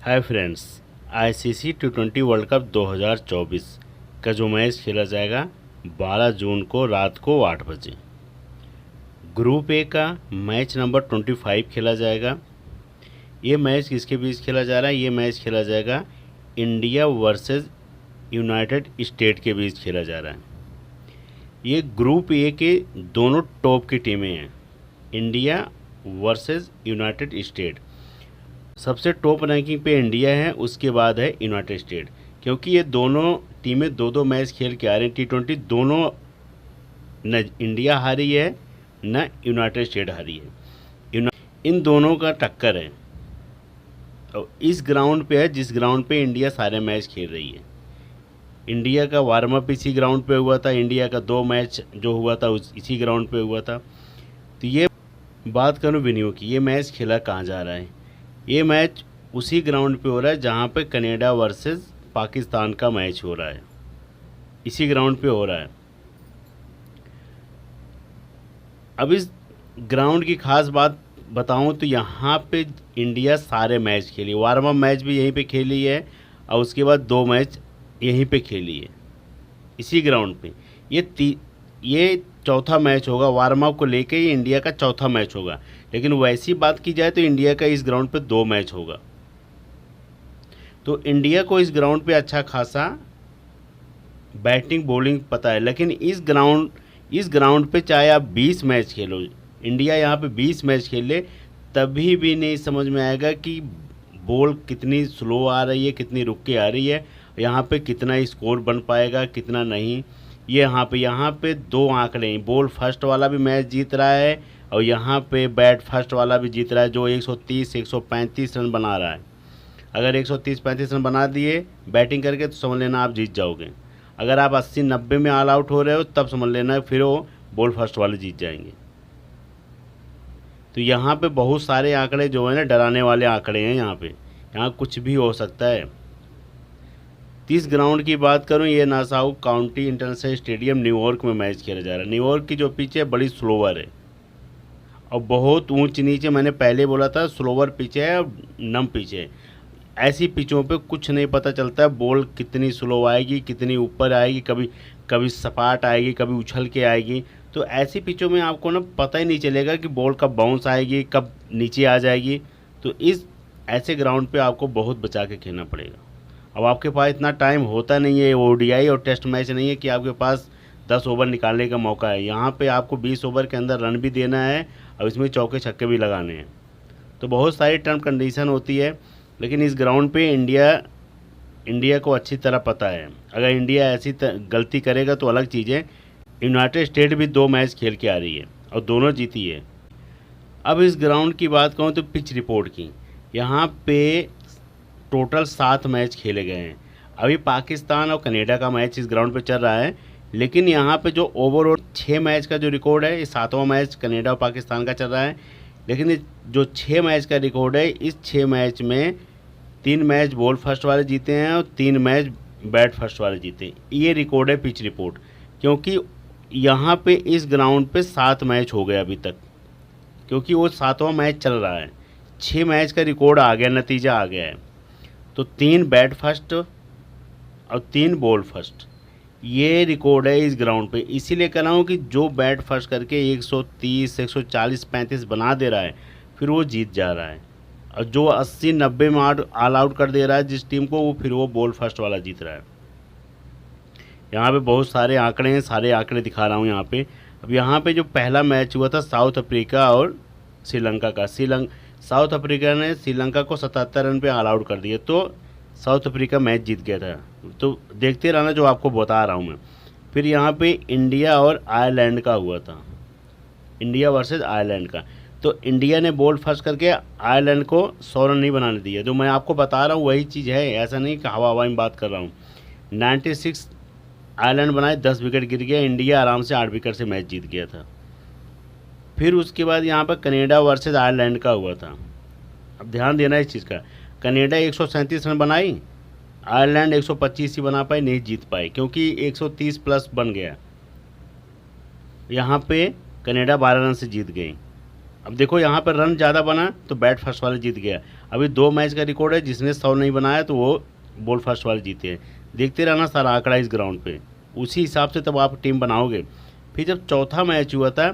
Hi friends, ICC टी20 world cup 2024 का जो match खेला जाएगा 12 जून को रात को 8 बजे। ग्रुप ए का मैच नंबर 25 खेला जाएगा। ये मैच किसके बीच खेला जा रहा है? ये मैच खेला जाएगा इंडिया वर्सेस यूनाइटेड स्टेट के बीच खेला जा रहा है। ये ग्रुप ए के दोनों टॉप की टीमें हैं, इंडिया वर्सेस यूनाइटेड स्टेट। सबसे टॉप रैंकिंग पे इंडिया है, उसके बाद है यूनाइटेड स्टेट। क्योंकि ये दोनों टीमें दो दो मैच खेल के आ रही हैं टी20, दोनों न इंडिया हारी है न यूनाइटेड स्टेट हारी है। इन दोनों का टक्कर है और इस ग्राउंड पे है जिस ग्राउंड पे इंडिया सारे मैच खेल रही है। इंडिया का वार्म अप इसी ग्राउंड पे हुआ था, इंडिया का 2 मैच जो हुआ था इसी ग्राउंड पे हुआ था। तो ये बात करूँ वेन्यू की, ये मैच खेला कहाँ जा रहा है? ये मैच उसी ग्राउंड पे हो रहा है जहाँ पे कनाडा वर्सेस पाकिस्तान का मैच हो रहा है, इसी ग्राउंड पे हो रहा है। अब इस ग्राउंड की खास बात बताऊं तो यहाँ पे इंडिया सारे मैच खेली, वार्म अप मैच भी यहीं पे खेली है और उसके बाद 2 मैच यहीं पे खेली है इसी ग्राउंड पे। ये चौथा मैच होगा, वार्म अप को लेके ये इंडिया का चौथा मैच होगा। लेकिन वैसी बात की जाए तो इंडिया का इस ग्राउंड पे 2 मैच होगा। तो इंडिया को इस ग्राउंड पे अच्छा खासा बैटिंग बॉलिंग पता है। लेकिन इस ग्राउंड पे चाहे आप 20 मैच खेलो, इंडिया यहाँ पे 20 मैच खेल ले, तभी भी नहीं समझ में आएगा कि बॉल कितनी स्लो आ रही है, कितनी रुक के आ रही है, यहाँ पे कितना स्कोर बन पाएगा कितना नहीं। ये यहाँ पे 2 आंकड़े हैं, बॉल फर्स्ट वाला भी मैच जीत रहा है और यहाँ पे बैट फर्स्ट वाला भी जीत रहा है, जो 130-135 रन बना रहा है। अगर 130-135 रन बना दिए बैटिंग करके तो समझ लेना आप जीत जाओगे। अगर आप 80-90 में ऑल आउट हो रहे हो तब समझ लेना फिर वो बॉल फर्स्ट वाले जीत जाएंगे। तो यहाँ पे बहुत सारे आंकड़े जो है ना डराने वाले आंकड़े हैं। यहाँ कुछ भी हो सकता है। इस ग्राउंड की बात करूँ, ये Nassau county international stadium New York में मैच खेला जा रहा है। न्यूयॉर्क की जो पिच है बड़ी स्लोवर है और बहुत ऊंच नीचे, मैंने पहले बोला था स्लोवर पिच है और नम पिच है। ऐसी पिचों पे कुछ नहीं पता चलता है बॉल कितनी स्लो आएगी, कितनी ऊपर आएगी, कभी सपाट आएगी, कभी उछल के आएगी। तो ऐसी पिचों में आपको ना पता ही नहीं चलेगा कि बॉल कब बाउंस आएगी, कब नीचे आ जाएगी। तो इस ऐसे ग्राउंड पे आपको बहुत बचा के खेलना पड़ेगा। अब आपके पास इतना टाइम होता नहीं है, ओडीआई और टेस्ट मैच नहीं है कि आपके पास 10 ओवर निकालने का मौका है। यहाँ पे आपको 20 ओवर के अंदर रन भी देना है और इसमें चौके छक्के भी लगाने हैं। तो बहुत सारी टर्म कंडीशन होती है। लेकिन इस ग्राउंड पे इंडिया को अच्छी तरह पता है। अगर इंडिया ऐसी गलती करेगा तो अलग चीज़ है। यूनाइटेड स्टेट भी 2 मैच खेल के आ रही है और दोनों जीती है। अब इस ग्राउंड की बात करूँ तो पिच रिपोर्ट की, यहाँ पे टोटल 7 मैच खेले गए हैं। अभी पाकिस्तान और कनाडा का मैच इस ग्राउंड पे चल रहा है। लेकिन यहाँ पे जो ओवरऑल 6 मैच का जो रिकॉर्ड है, ये 7वां मैच कनाडा और पाकिस्तान का चल रहा है। लेकिन जो 6 मैच का रिकॉर्ड है, इस 6 मैच में 3 मैच बॉल फर्स्ट वाले जीते हैं और 3 मैच बैट फर्स्ट वाले जीते हैं। ये रिकॉर्ड है पिच रिपोर्ट। क्योंकि यहाँ पे इस ग्राउंड पे 7 मैच हो गए अभी तक, क्योंकि वो 7वां मैच चल रहा है। 6 मैच का रिकॉर्ड आ गया, नतीजा आ गया है। तो 3 बैट फर्स्ट और 3 बॉल फर्स्ट, ये रिकॉर्ड है इस ग्राउंड पे। इसीलिए कह रहा हूँ कि जो बैट फर्स्ट करके 130, 140, 35 बना दे रहा है फिर वो जीत जा रहा है। और जो 80-90 में ऑल आउट कर दे रहा है जिस टीम को, वो फिर वो बॉल फर्स्ट वाला जीत रहा है। यहाँ पे बहुत सारे आंकड़े हैं, सारे आंकड़े दिखा रहा हूँ यहाँ पे। अब यहाँ पे जो पहला मैच हुआ था साउथ अफ्रीका और श्रीलंका का, साउथ अफ्रीका ने श्रीलंका को 77 रन पे ऑल आउट कर दिया, तो साउथ अफ्रीका मैच जीत गया था। तो देखते रहना जो आपको बता रहा हूँ मैं। फिर यहाँ पे इंडिया और आयरलैंड का हुआ था, इंडिया वर्सेस आयरलैंड का। तो इंडिया ने बॉल फर्स्ट करके आयरलैंड को 100 रन नहीं बनाने दिया। जो मैं आपको बता रहा हूँ वही चीज़ है, ऐसा नहीं कि हवा हवा में बात कर रहा हूँ। 96 आयरलैंड बनाए, 10 विकेट गिर गया, इंडिया आराम से 8 विकेट से मैच जीत गया था। फिर उसके बाद यहाँ पर कनाडा वर्सेस आयरलैंड का हुआ था। अब ध्यान देना इस चीज़ का, कनाडा 137 रन बनाई, आयरलैंड 125 ही बना पाई, नहीं जीत पाई क्योंकि 130 प्लस बन गया। यहाँ पे कनाडा 12 रन से जीत गई। अब देखो यहाँ पर रन ज़्यादा बना तो बैट फर्स्ट वाले जीत गया। अभी 2 मैच का रिकॉर्ड है, जिसने 100 नहीं बनाया तो वो बॉल फर्स्ट वाले जीते हैं। देखते रहना सारा आंकड़ा इस ग्राउंड पे, उसी हिसाब से तब आप टीम बनाओगे। फिर जब चौथा मैच हुआ था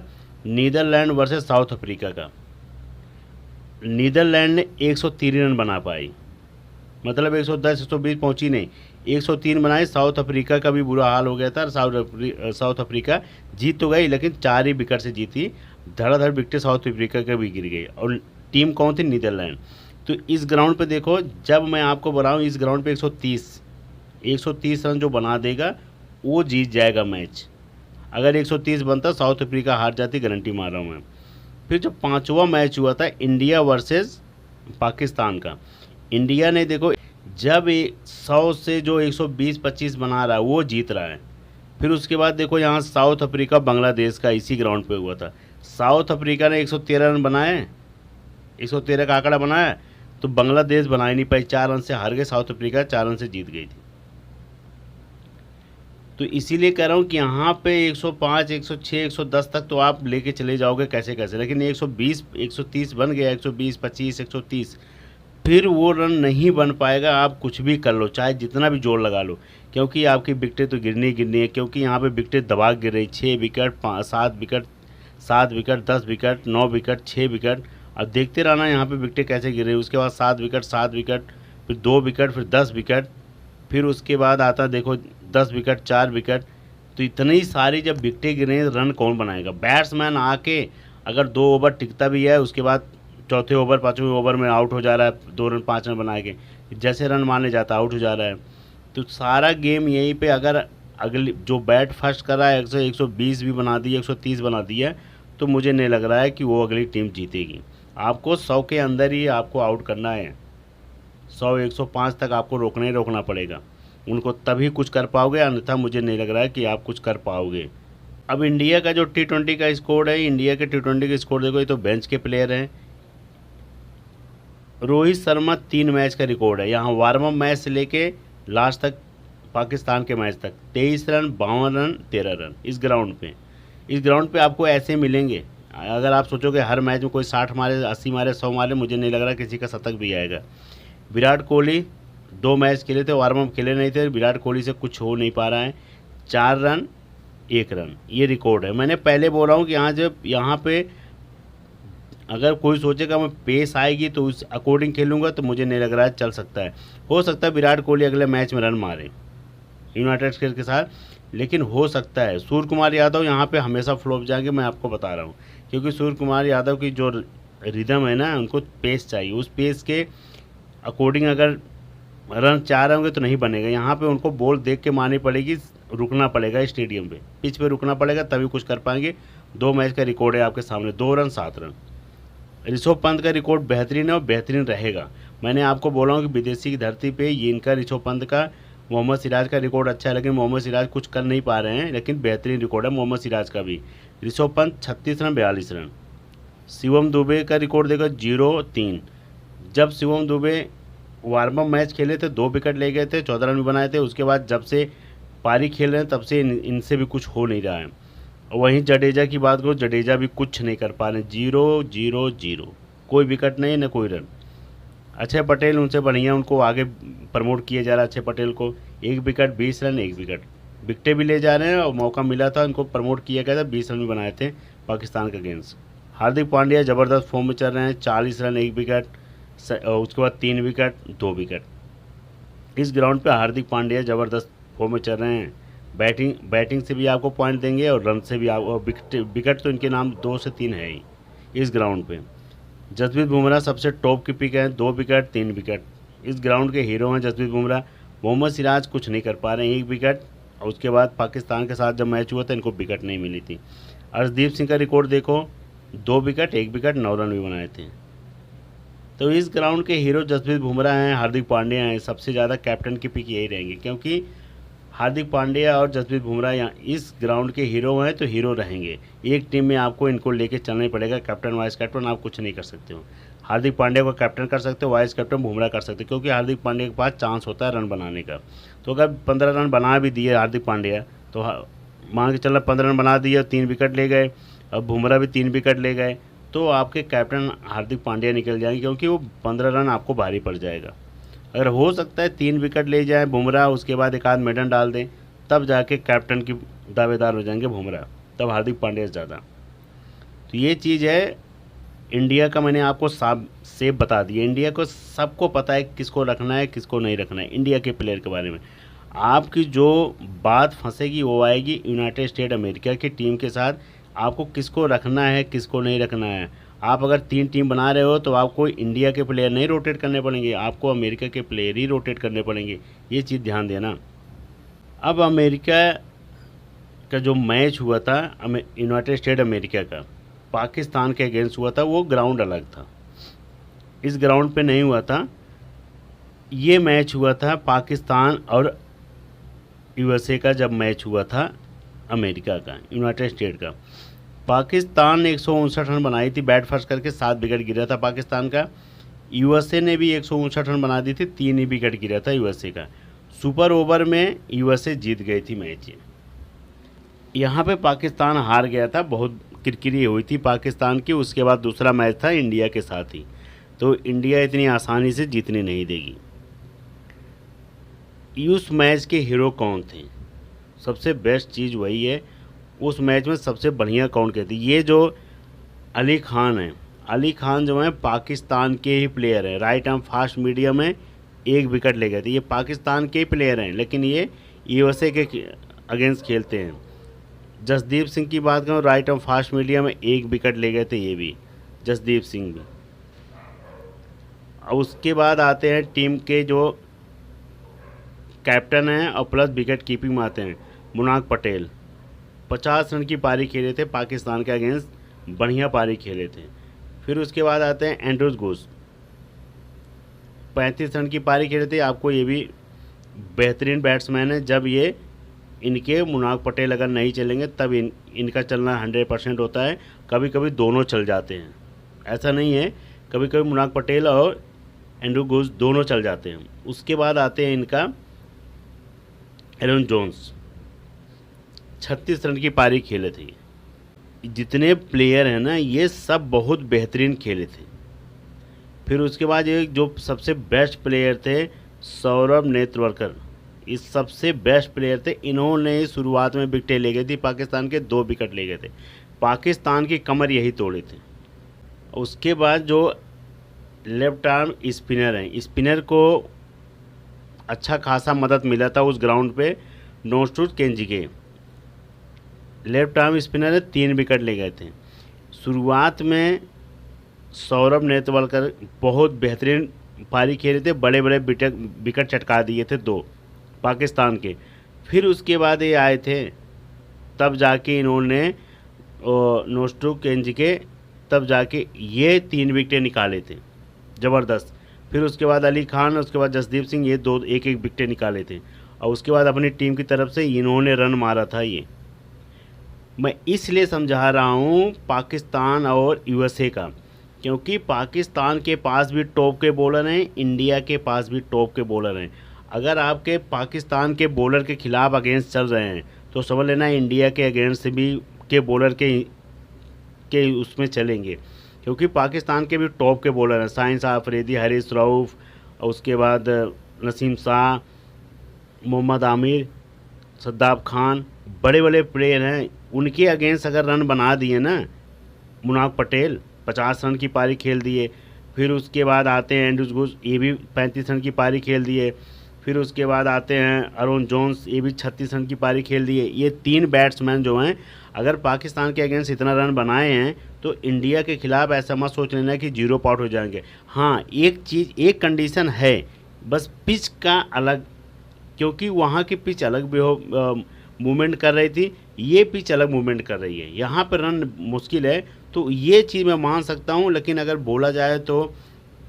नीदरलैंड वर्सेस साउथ अफ्रीका का, नीदरलैंड ने 103 रन बना पाई, मतलब 110 120 पहुंची नहीं, 103 बनाए। साउथ अफ्रीका का भी बुरा हाल हो गया था। साउथ अफ्रीका जीत तो गई लेकिन 4 ही विकेट से जीती। धड़ाधड़ विकेटें साउथ अफ्रीका का भी गिर गई, और टीम कौन थी? नीदरलैंड। तो इस ग्राउंड पे देखो, जब मैं आपको बनाऊँ इस ग्राउंड पे 130 रन जो बना देगा वो जीत जाएगा मैच। अगर 130 बनता साउथ अफ्रीका हार जाती, गारंटी मार रहा हूँ मैं। फिर जो पांचवा मैच हुआ था इंडिया वर्सेस पाकिस्तान का, इंडिया ने देखो जब 100 से जो 120-25 बना रहा है वो जीत रहा है। फिर उसके बाद देखो यहाँ साउथ अफ्रीका बांग्लादेश का इसी ग्राउंड पे हुआ था। साउथ अफ्रीका ने 113 रन बनाए, 113 का आंकड़ा बनाया, तो बांग्लादेश बना ही नहीं पाई, 4 रन से हार गए। साउथ अफ्रीका 4 रन से जीत गई थी। तो इसीलिए कह रहा हूँ कि यहाँ पे 105, 106, 110 तक तो आप लेके चले जाओगे कैसे कैसे, लेकिन 120, 130 बन गया, 120, 25, 130, फिर वो रन नहीं बन पाएगा। आप कुछ भी कर लो, चाहे जितना भी जोर लगा लो, क्योंकि आपकी विकेटें तो गिरनी गिरनी है। क्योंकि यहाँ पे विकेटें दबा गिर रही, 6 wicket, 7 wicket, 7 wicket, 10 wicket, 9 wicket, 6 wicket. अब देखते रहना यहाँ पे विकेटें कैसे गिर रही है। उसके बाद 7 विकेट, 7 विकेट, फिर 2 विकेट, फिर 10 विकेट, फिर उसके बाद आता देखो 10 विकेट, 4 विकेट। तो इतनी सारी जब विकेटें गिरे रन कौन बनाएगा? बैट्समैन आके अगर 2 ओवर टिकता भी है, उसके बाद चौथे ओवर 5वें ओवर में आउट हो जा रहा है, 2 रन 5 रन बना के, जैसे रन मारने जाता आउट हो जा रहा है। तो सारा गेम यहीं पे, अगर अगली जो बैट फर्स्ट कर रहा है 120 भी बना दी, 130 बना दिया, तो मुझे नहीं लग रहा है कि वो अगली टीम जीतेगी। आपको 100 के अंदर ही आपको आउट करना है। 100 105 तक आपको रोकना ही रोकना पड़ेगा उनको, तभी कुछ कर पाओगे, अन्यथा मुझे नहीं लग रहा है कि आप कुछ कर पाओगे। अब इंडिया का जो T20 का स्कोर है, इंडिया के T20 का स्कोर देखो, ये तो बेंच के प्लेयर हैं। रोहित शर्मा 3 मैच का रिकॉर्ड है, यहाँ वार्म अप मैच से लेके लास्ट तक पाकिस्तान के मैच तक 23 रन, 52 रन, 13 रन इस ग्राउंड पे आपको ऐसे मिलेंगे। अगर आप सोचोगे हर मैच में कोई 60 मारे, 80 मारे, 100 मारे, मुझे नहीं लग रहा किसी का शतक भी आएगा। विराट कोहली 2 मैच खेले थे, वार्म अप खेले नहीं थे, विराट कोहली से कुछ हो नहीं पा रहा है। 4 रन, 1 रन, ये रिकॉर्ड है। मैंने पहले बोला हूँ कि यहाँ पे अगर कोई सोचेगा मैं पेस आएगी तो उस अकॉर्डिंग खेलूंगा, तो मुझे नहीं लग रहा है चल सकता है। हो सकता है विराट कोहली अगले मैच में रन मारे यूनाइटेड स्टेट्स के साथ, लेकिन हो सकता है। सूर्य कुमार यादव यहाँ पे हमेशा फ्लॉप जाएंगे, मैं आपको बता रहा हूँ, क्योंकि सूर्य कुमार यादव की जो रिदम है ना, उनको पेस चाहिए। उस पेस के अकॉर्डिंग अगर रन चाह रहे होंगे तो नहीं बनेगा। यहाँ पे उनको बॉल देख के मारनी पड़ेगी, रुकना पड़ेगा स्टेडियम पे, पिच पे रुकना पड़ेगा, तभी कुछ कर पाएंगे। 2 मैच का रिकॉर्ड है आपके सामने, 2 रन, 7 रन। ऋषभ पंत का रिकॉर्ड बेहतरीन है और बेहतरीन रहेगा। मैंने आपको बोला हूँ कि विदेशी की धरती पे ये इनका, ऋषभ पंत का, मोहम्मद सिराज का रिकॉर्ड अच्छा है, लेकिन मोहम्मद सिराज कुछ कर नहीं पा रहे हैं, लेकिन बेहतरीन रिकॉर्ड है मोहम्मद सिराज का भी। Rishabh Pant 36 run, 42 run. शिवम दुबे का रिकॉर्ड देखो 0-3। जब Shivam Dube warm up match खेले थे 2 विकेट ले गए थे, 14 रन भी बनाए थे। उसके बाद जब से पारी खेल रहे हैं तब से इनसे भी कुछ हो नहीं रहा है। वहीं जडेजा की बात करो, जडेजा भी कुछ नहीं कर पा रहे, 0-0-0, कोई विकेट नहीं, न कोई रन। अक्षय पटेल उनसे बढ़िया, उनको आगे प्रमोट किया जा रहा है। अक्षय पटेल को 1 विकेट, 20 रन, 1 विकेट, विकेटें भी ले जा रहे हैं, और मौका मिला था उनको प्रमोट किया गया था, 20 रन भी बनाए थे पाकिस्तान के अगेंस्ट। हार्दिक पांड्या ज़बरदस्त फॉर्म में चल रहे हैं, 40 रन, 1 विकेट, उसके बाद 3 विकेट, 2 विकेट। इस ग्राउंड पे हार्दिक पांड्या ज़बरदस्त फॉर्म में चल रहे हैं। बैटिंग से भी आपको पॉइंट देंगे और रन से भी आपको, विकेट तो इनके नाम 2 से 3 है ही इस ग्राउंड पे। जसप्रीत बुमराह सबसे टॉप की पिक है, 2 विकेट, 3 विकेट। इस ग्राउंड के हीरो हैं जसप्रीत बुमराह। मोहम्मद सिराज कुछ नहीं कर पा रहे हैं, 1 विकेट, और उसके बाद पाकिस्तान के साथ जब मैच हुआ था इनको विकेट नहीं मिली थी। अर्शदीप सिंह का रिकॉर्ड देखो, 2 विकेट, 1 विकेट, 9 रन भी बनाए थे। तो इस ग्राउंड के हीरो जसप्रीत बुमराह हैं, हार्दिक पांड्या हैं। सबसे ज़्यादा कैप्टन की पिक यही रहेंगे, क्योंकि हार्दिक पांड्या और जसप्रीत बुमराह यहाँ इस ग्राउंड के हीरो हैं, तो हीरो रहेंगे। एक टीम में आपको इनको लेके चलना ही पड़ेगा, कैप्टन वाइस कैप्टन आप कुछ नहीं कर सकते हो। हार्दिक पांड्या को कैप्टन कर सकते हो, वाइस कैप्टन बुमराह कर सकते हो, क्योंकि हार्दिक पांड्या के पास चांस होता है रन बनाने का। तो अगर 15 रन बना भी दिए हार्दिक पांड्या, तो मान के चलना 15 रन बना दिए, 3 विकेट ले गए, अब बुमराह भी 3 विकेट ले गए, तो आपके कैप्टन हार्दिक पांड्या निकल जाएंगे, क्योंकि वो 15 रन आपको भारी पड़ जाएगा। अगर हो सकता है 3 विकेट ले जाए बुमराह, उसके बाद एक आध मेडन डाल दें, तब जाके कैप्टन की दावेदार हो जाएंगे बुमराह, तब हार्दिक पांड्या से ज़्यादा। तो ये चीज़ है इंडिया का, मैंने आपको साफ सेफ बता दिया। इंडिया को सबको पता है किसको रखना है किसको नहीं रखना है, इंडिया के प्लेयर के बारे में। आपकी जो बात फंसेगी वो आएगी यूनाइटेड स्टेट अमेरिका की टीम के साथ, आपको किसको रखना है किसको नहीं रखना है। आप अगर 3 टीम बना रहे हो तो आपको इंडिया के प्लेयर नहीं रोटेट करने पड़ेंगे, आपको अमेरिका के प्लेयर ही रोटेट करने पड़ेंगे, ये चीज़ ध्यान देना। अब अमेरिका का जो मैच हुआ था यूनाइटेड स्टेट अमेरिका का पाकिस्तान के अगेंस्ट हुआ था, वो ग्राउंड अलग था, इस ग्राउंड पे नहीं हुआ था। ये मैच हुआ था पाकिस्तान और यूएसए का, जब मैच हुआ था अमेरिका का यूनाइटेड स्टेट का। पाकिस्तान ने 159 रन बनाई थी बैट फर्स्ट करके, 7 विकेट गिरा था पाकिस्तान का। यूएसए ने भी 159 रन बना दी थी, 3 ही विकेट गिरा था यूएसए का। सुपर ओवर में यूएसए जीत गई थी मैच। यहाँ पे पाकिस्तान हार गया था, बहुत किरकिरी हुई थी पाकिस्तान की। उसके बाद दूसरा मैच था इंडिया के साथ ही, तो इंडिया इतनी आसानी से जीतने नहीं देगी। उस मैच के हीरो कौन थे? सबसे बेस्ट चीज़ वही है, उस मैच में सबसे बढ़िया कौन कहती, ये जो अली खान है, अली खान जो है पाकिस्तान के ही प्लेयर है, राइट आर्म फास्ट मीडियम में 1 विकेट ले गए थे। ये पाकिस्तान के ही प्लेयर हैं, लेकिन ये यूएसए के अगेंस्ट खेलते हैं। जसदीप सिंह की बात करूँ, राइट आर्म फास्ट मीडियम में 1 विकेट ले गए थे, ये भी जसदीप सिंह भी। और उसके बाद आते हैं टीम के जो कैप्टन हैं और प्लस विकेट कीपिंग में आते हैं मुनाक पटेल। 50 रन की पारी खेले थे पाकिस्तान के अगेंस्ट, बढ़िया पारी खेले थे। फिर उसके बाद आते हैं एंड्रूज घोष, 35 रन की पारी खेले थे। आपको ये भी बेहतरीन बैट्समैन है। जब ये इनके मुनाक पटेल अगर नहीं चलेंगे तब इनका चलना 100% होता है। कभी कभी दोनों चल जाते हैं, ऐसा नहीं है, कभी कभी मुनाक पटेल और एंड्रू घोष दोनों चल जाते हैं। उसके बाद आते हैं इनका एरन जोन्स, 36 रन की पारी खेले थे। जितने प्लेयर हैं ना ये सब बहुत बेहतरीन खेले थे। फिर उसके बाद ये जो सबसे बेस्ट प्लेयर थे सौरभ नेत्रवरकर, इस सबसे बेस्ट प्लेयर थे। इन्होंने शुरुआत में विकेटें ले गई थी पाकिस्तान के, 2 विकेट ले गए थे, पाकिस्तान की कमर यही तोड़ी थी। उसके बाद जो लेफ्ट आर्म स्पिनर हैं, स्पिनर को अच्छा खासा मदद मिला था उस ग्राउंड पे, नोस्टूट केंजिके लेफ्ट आर्म स्पिनर है, 3 विकेट ले गए थे। शुरुआत में सौरभ नेत्रवलकर बहुत बेहतरीन पारी खेले थे, बड़े बड़े विकेट चटका दिए थे 2 पाकिस्तान के। फिर उसके बाद ये आए थे, तब जाके इन्होंने नोस्टूट केंजिके तब जाके ये 3 विकेटें निकाले थे, ज़बरदस्त। फिर उसके बाद अली खान, उसके बाद जसदीप सिंह, ये 2 1-1 विकेटें निकाले थे। और उसके बाद अपनी टीम की तरफ से इन्होंने रन मारा था। ये मैं इसलिए समझा रहा हूँ पाकिस्तान और यूएसए का, क्योंकि पाकिस्तान के पास भी टॉप के बॉलर हैं, इंडिया के पास भी टॉप के बॉलर हैं। अगर आपके पाकिस्तान के बॉलर के खिलाफ अगेंस्ट चल रहे हैं तो समझ लेना इंडिया के अगेंस्ट भी के बॉलर के उसमें चलेंगे, क्योंकि पाकिस्तान के भी टॉप के बॉलर हैं, शाहीन शाह अफरीदी, हारिस रऊफ़, और उसके बाद नसीम शाह, मोहम्मद आमिर, सद्दाब खान, बड़े बड़े प्लेयर हैं। उनके अगेंस्ट अगर रन बना दिए ना, मुनाक पटेल 50 रन की पारी खेल दिए। फिर उसके बाद आते हैं एंड्रूज घोष, ये भी 35 रन की पारी खेल दिए। फिर उसके बाद आते हैं एरन जोन्स, ये भी 36 रन की पारी खेल दिए। ये 3 बैट्समैन जो हैं अगर पाकिस्तान के अगेंस्ट इतना रन बनाए हैं तो इंडिया के खिलाफ ऐसा मत सोच लेना कि 0 आउट हो जाएंगे। हाँ, एक चीज़, एक कंडीशन है बस, पिच का अलग, क्योंकि वहाँ की पिच अलग मूवमेंट कर रही थी, ये पिच अलग मूवमेंट कर रही है, यहाँ पर रन मुश्किल है। तो ये चीज़ मैं मान सकता हूँ, लेकिन अगर बोला जाए तो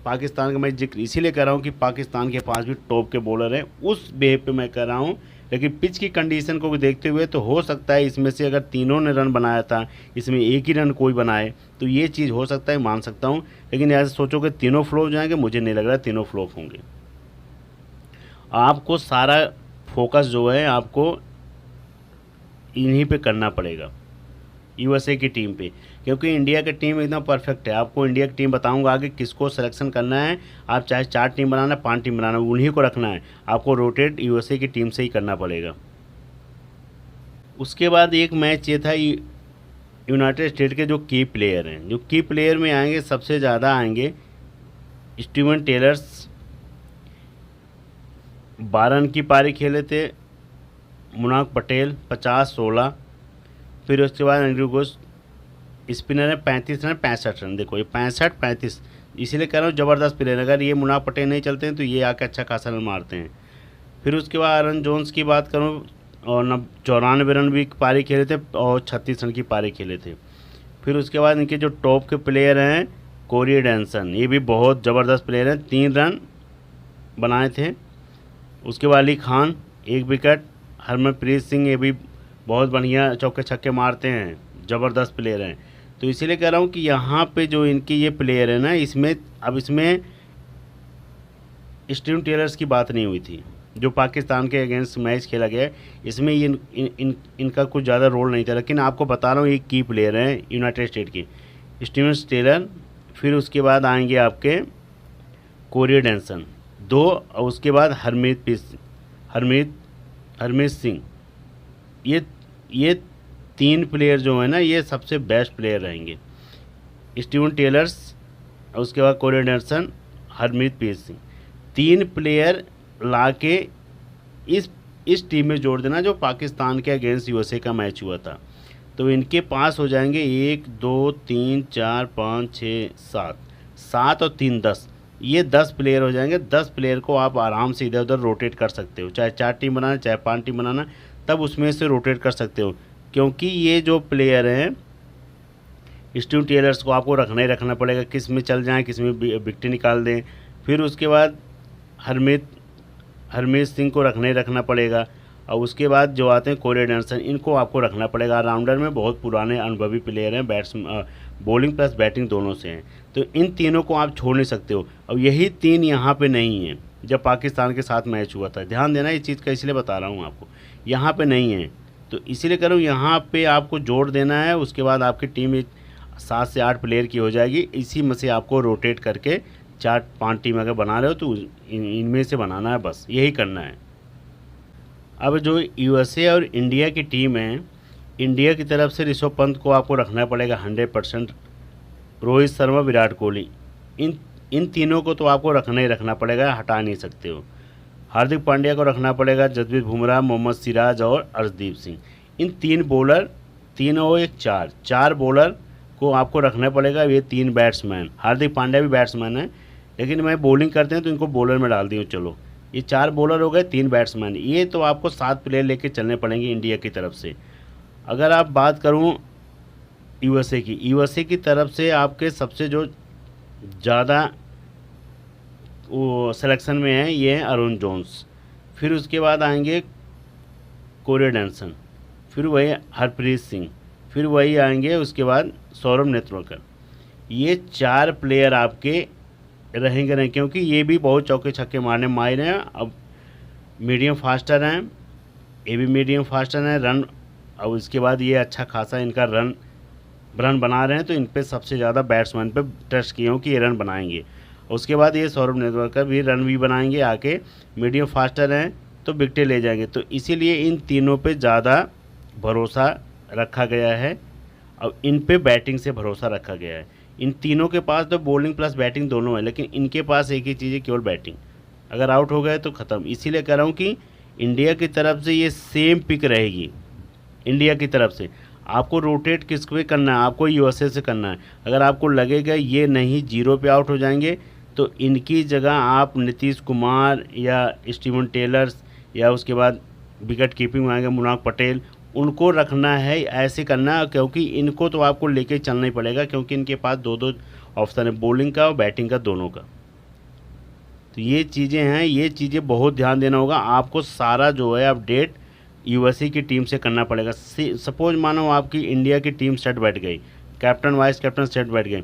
पाकिस्तान का मैं जिक्र इसीलिए कर रहा हूँ कि पाकिस्तान के पास भी टॉप के बॉलर हैं, उस बेस पे मैं कर रहा हूँ। लेकिन पिच की कंडीशन को देखते हुए तो हो सकता है इसमें से अगर तीनों ने रन बनाया था, इसमें एक ही रन कोई बनाए, तो ये चीज़ हो सकता है, मान सकता हूँ। लेकिन ऐसे सोचो कि तीनों फ्लॉप जाएंगे, मुझे नहीं लग रहा तीनों फ्लॉप होंगे। आपको सारा फोकस जो है आपको इन्हीं पे करना पड़ेगा। यूएसए की टीम पे, क्योंकि इंडिया की टीम एकदम परफेक्ट है। आपको इंडिया की टीम बताऊंगा आगे किसको सिलेक्शन करना है। आप चाहे 4 टीम बनाना, 5 टीम बनाना, उन्हीं को रखना है। आपको रोटेट यूएसए की टीम से ही करना पड़ेगा। उसके बाद एक मैच ये था यूनाइटेड स्टेट के जो की प्लेयर हैं, जो की प्लेयर में आएंगे सबसे ज़्यादा आएंगे स्टीवन टेलर्स, 12 रन की पारी खेले थे। मुनाक पटेल 50-16। फिर उसके बाद एंड्रू घोष स्पिनर है, 35 रन 65 रन। देखो ये 65-35, इसीलिए कह रहा हूँ ज़बरदस्त प्लेयर। अगर ये मुनाक पटेल नहीं चलते हैं तो ये आके अच्छा खासा रन मारते हैं। फिर उसके बाद अरन जोन्स की बात करूँ और 94 रन भी पारी खेले थे और 36 रन की पारी खेले थे। फिर उसके बाद इनके जो टॉप के प्लेयर हैं कोरी एंडरसन, ये भी बहुत ज़बरदस्त प्लेयर हैं, 3 रन बनाए थे। उसके बाद अली खान 1 विकेट। हरमनप्रीत सिंह ये भी बहुत बढ़िया चौके छक्के मारते हैं, ज़बरदस्त प्लेयर हैं। तो इसीलिए कह रहा हूँ कि यहाँ पे जो इनकी ये प्लेयर है ना, इसमें स्टीवन टेलर्स की बात नहीं हुई थी जो पाकिस्तान के अगेंस्ट मैच खेला गया। इसमें इनका कुछ ज़्यादा रोल नहीं था, लेकिन आपको बता रहा हूँ ये की प्लेयर हैं यूनाइटेड स्टेट के, स्टीवन टेलर। फिर उसके बाद आएंगे आपके कोरी एंडरसन 2, और उसके बाद हरमीत सिंह। ये 3 प्लेयर जो है ना, ये सबसे बेस्ट प्लेयर रहेंगे। स्टीवन टेलर्स, उसके बाद Corey Anderson, Harmeet Singh, 3 player लाके इस टीम में जोड़ देना जो पाकिस्तान के अगेंस्ट यूएसए का मैच हुआ था। तो इनके पास हो जाएंगे 1 2 3 4 5 6 7 और 3 10। ये 10 प्लेयर हो जाएंगे। 10 प्लेयर को आप आराम से इधर उधर रोटेट कर सकते हो, चाहे 4 टीम बनाना चाहे 5 टीम बनाना, तब उसमें से रोटेट कर सकते हो। क्योंकि ये जो प्लेयर हैं स्टीवन टेलर्स को आपको रखना ही रखना पड़ेगा, किस में चल जाएं, किस में विकेट निकाल दें। फिर उसके बाद हरमीत सिंह को रखना ही रखना पड़ेगा, और उसके बाद जो आते हैं कोरी एंडरसन, इनको आपको रखना पड़ेगा। राउंडर में बहुत पुराने अनुभवी प्लेयर हैं, बॉलिंग प्लस बैटिंग दोनों से हैं, तो इन तीनों को आप छोड़ नहीं सकते हो। और यही 3 यहाँ पे नहीं हैं जब पाकिस्तान के साथ मैच हुआ था। ध्यान देना इस चीज़ का, इसलिए बता रहा हूँ आपको, यहाँ पे नहीं है। तो इसीलिए कह रहा हूँ यहाँ पे आपको जोड़ देना है। उसके बाद आपकी टीम 7 से 8 प्लेयर की हो जाएगी। इसी में से आपको रोटेट करके 4-5 टीम अगर बना रहे हो तो इनमें से बनाना है, बस यही करना है। अब जो यूएसए और इंडिया की टीम है, इंडिया की तरफ से ऋषभ पंत को आपको रखना पड़ेगा 100%। रोहित शर्मा, विराट कोहली, इन तीनों को तो आपको रखना ही रखना पड़ेगा, हटा नहीं सकते हो। हार्दिक पांड्या को रखना पड़ेगा, जसप्रीत बुमराह, मोहम्मद सिराज और अर्शदीप सिंह। इन 3 बॉलर, 3 और 1 4 बॉलर को आपको रखना पड़ेगा। ये 3 बैट्समैन, हार्दिक पांड्या भी बैट्समैन है, लेकिन मैं बॉलिंग करते हैं तो इनको बॉलर में डाल दी हूँ। चलो ये 4 बॉलर हो गए, 3 बैट्समैन। ये तो आपको 7 प्लेयर लेके चलने पड़ेंगे इंडिया की तरफ से। अगर आप बात करूँ यूएसए की तरफ से आपके सबसे जो ज़्यादा वो सिलेक्शन में है ये हैं अरुण जोन्स। फिर उसके बाद आएंगे कोरी एंडरसन, फिर वही हरप्रीत सिंह, फिर वही आएंगे उसके बाद सौरभ नेत्रवकर। ये 4 प्लेयर आपके रहेंगे नहीं, क्योंकि ये भी बहुत चौके छक्के मारने माहिर हैं। अब मीडियम फास्टर हैं, ये भी मीडियम फास्टर हैं रन। अब इसके बाद ये अच्छा खासा इनका रन बना रहे हैं, तो इन पे सबसे ज़्यादा बैट्समैन पे ट्रस्ट किए हूँ कि ये रन बनाएंगे। उसके बाद ये सौरभ नेत्रवकर भी रन भी बनाएंगे आके, मीडियम फास्टर हैं तो विकेटें ले जाएंगे। तो इसीलिए इन तीनों पे ज़्यादा भरोसा रखा गया है, अब इन पे बैटिंग से भरोसा रखा गया है। इन तीनों के पास तो बॉलिंग प्लस बैटिंग दोनों है, लेकिन इनके पास एक ही चीज़ है, केवल बैटिंग। अगर आउट हो गए तो ख़त्म। इसीलिए कह रहा हूँ कि इंडिया की तरफ से ये सेम पिक रहेगी। इंडिया की तरफ से आपको रोटेट किस पे करना है, आपको यूएसए से करना है। अगर आपको लगेगा ये नहीं 0 पे आउट हो जाएंगे, तो इनकी जगह आप नीतीश कुमार या स्टीवन टेलर्स या उसके बाद विकेट कीपिंग में आएंगे मुनाक पटेल, उनको रखना है। ऐसे करना है, क्योंकि इनको तो आपको लेके चलना ही पड़ेगा, क्योंकि इनके पास 2 ऑप्शन है, बॉलिंग का और बैटिंग का, दोनों का। तो ये चीज़ें हैं, ये चीज़ें बहुत ध्यान देना होगा आपको। सारा जो है अपडेट यूएसए की टीम से करना पड़ेगा। सपोज मानो आपकी इंडिया की टीम सेट बैठ गई, कैप्टन वाइस कैप्टन सेट बैठ गए,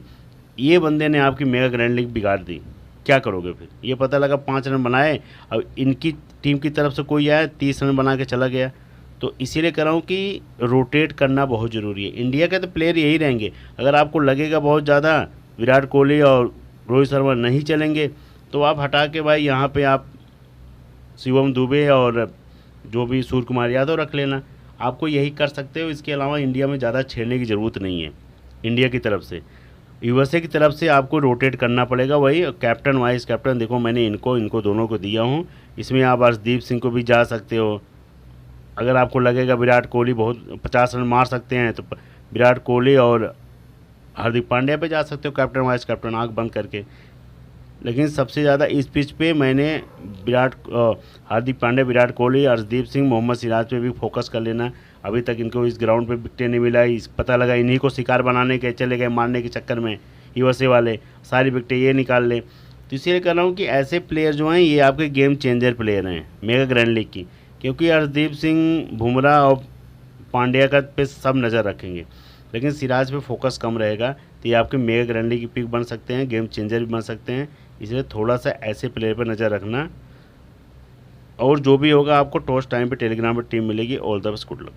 ये बंदे ने आपकी मेगा ग्रैंड लीग बिगाड़ दी, क्या करोगे फिर? ये पता लगा 5 रन बनाए, अब इनकी टीम की तरफ से कोई आया 30 रन बना के चला गया, तो इसीलिए कह रहा हूँ कि रोटेट करना बहुत ज़रूरी है। इंडिया के तो प्लेयर यही रहेंगे। अगर आपको लगेगा बहुत ज़्यादा विराट कोहली और रोहित शर्मा नहीं चलेंगे, तो आप हटा के भाई यहाँ पे आप शिवम दुबे और जो भी सूर्य कुमार यादव रख लेना। आपको यही कर सकते हो। इसके अलावा इंडिया में ज़्यादा छेड़ने की ज़रूरत नहीं है इंडिया की तरफ से। यूएसए की तरफ से आपको रोटेट करना पड़ेगा। वही कैप्टन वाइस कैप्टन देखो, मैंने इनको दोनों को दिया हूँ। इसमें आप अर्शदीप सिंह को भी जा सकते हो। अगर आपको लगेगा विराट कोहली बहुत 50 रन मार सकते हैं, तो विराट कोहली और हार्दिक पांड्या पे जा सकते हो कैप्टन वाइस कैप्टन, आंख बंद करके। लेकिन सबसे ज़्यादा इस पिच पे मैंने हार्दिक पांड्या, विराट कोहली, अर्शदीप सिंह, मोहम्मद सिराज पे भी फोकस कर लेना। अभी तक इनको इस ग्राउंड पे विकेट नहीं मिला। इस पता लगा इन्हीं को शिकार बनाने के चले गए, मारने के चक्कर में यूएसए वाले सारी विकेटें ये निकाल ले। तो इसलिए कह रहा हूँ कि ऐसे प्लेयर जो हैं ये आपके गेम चेंजर प्लेयर हैं मेगा ग्रैंड लीग की। क्योंकि अर्शदीप सिंह, बुमराह और पांड्या का पे सब नज़र रखेंगे, लेकिन सिराज पे फोकस कम रहेगा। तो ये आपके मेगा ग्रैंड लीग की पिक बन सकते हैं, गेम चेंजर भी बन सकते हैं। इसलिए थोड़ा सा ऐसे प्लेयर पर नज़र रखना। और जो भी होगा आपको टॉस टाइम पे टेलीग्राम पर टीम मिलेगी। All the best, good luck.